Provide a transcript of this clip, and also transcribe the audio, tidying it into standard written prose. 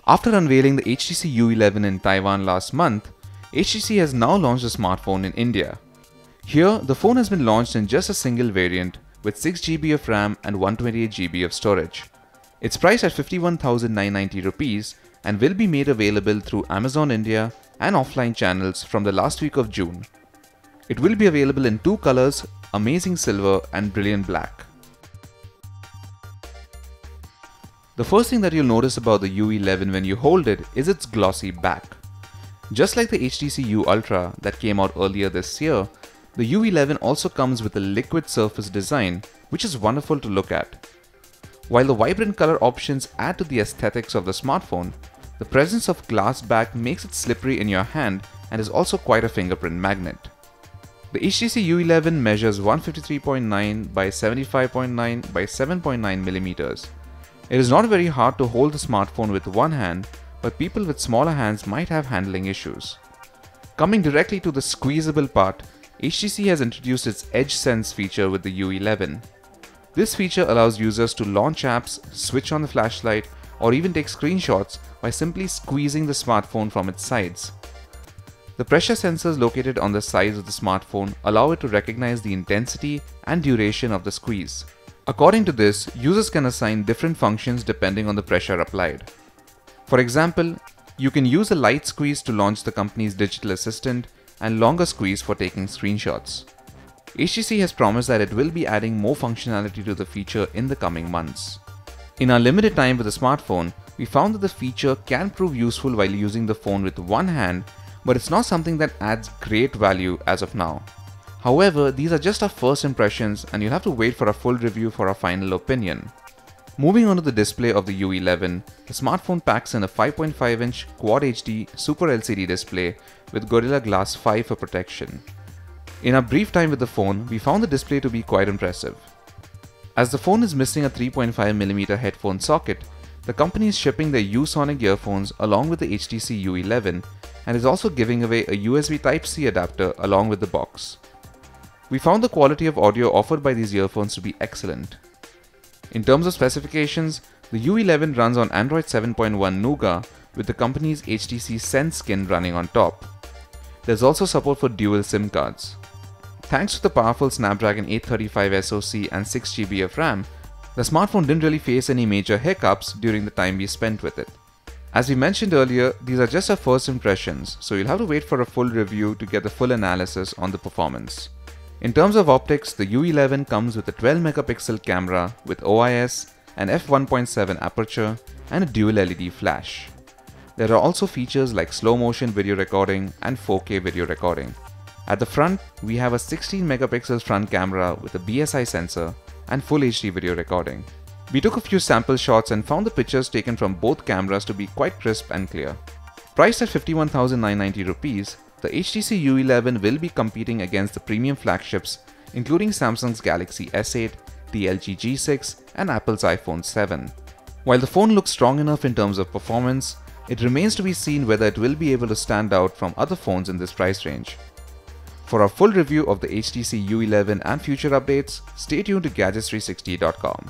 After unveiling the HTC U11 in Taiwan last month, HTC has now launched the smartphone in India. Here, the phone has been launched in just a single variant with 6GB of RAM and 128GB of storage. It's priced at 51,990 rupees and will be made available through Amazon India and offline channels from the last week of June. It will be available in two colors, Amazing Silver and Brilliant Black. The first thing that you'll notice about the U11 when you hold it is its glossy back. Just like the HTC U Ultra that came out earlier this year, the U11 also comes with a liquid surface design, which is wonderful to look at. While the vibrant color options add to the aesthetics of the smartphone, the presence of glass back makes it slippery in your hand and is also quite a fingerprint magnet. The HTC U11 measures 153.9 by 75.9 by 7.9mm. It is not very hard to hold the smartphone with one hand, but people with smaller hands might have handling issues. Coming directly to the squeezable part, HTC has introduced its Edge Sense feature with the U11. This feature allows users to launch apps, switch on the flashlight, or even take screenshots by simply squeezing the smartphone from its sides. The pressure sensors located on the sides of the smartphone allow it to recognize the intensity and duration of the squeeze. According to this, users can assign different functions depending on the pressure applied. For example, you can use a light squeeze to launch the company's digital assistant and longer squeeze for taking screenshots. HTC has promised that it will be adding more functionality to the feature in the coming months. In our limited time with the smartphone, we found that the feature can prove useful while using the phone with one hand, but it's not something that adds great value as of now. However, these are just our first impressions and you'll have to wait for a full review for our final opinion. Moving on to the display of the U11, the smartphone packs in a 5.5-inch Quad HD Super LCD display with Gorilla Glass 5 for protection. In our brief time with the phone, we found the display to be quite impressive. As the phone is missing a 3.5mm headphone socket, the company is shipping their U-Sonic earphones along with the HTC U11 and is also giving away a USB Type-C adapter along with the box. We found the quality of audio offered by these earphones to be excellent. In terms of specifications, the U11 runs on Android 7.1 Nougat with the company's HTC Sense skin running on top. There's also support for dual SIM cards. Thanks to the powerful Snapdragon 835 SoC and 6GB of RAM, the smartphone didn't really face any major hiccups during the time we spent with it. As we mentioned earlier, these are just our first impressions, so you'll have to wait for a full review to get the full analysis on the performance. In terms of optics, the U11 comes with a 12-megapixel camera with OIS, an f1.7 aperture, and a dual LED flash. There are also features like slow-motion video recording and 4K video recording. At the front, we have a 16-megapixel front camera with a BSI sensor and Full HD video recording. We took a few sample shots and found the pictures taken from both cameras to be quite crisp and clear. Priced at 51,990 rupees, the HTC U11 will be competing against the premium flagships including Samsung's Galaxy S8, the LG G6 and Apple's iPhone 7. While the phone looks strong enough in terms of performance, it remains to be seen whether it will be able to stand out from other phones in this price range. For a full review of the HTC U11 and future updates, stay tuned to Gadgets360.com.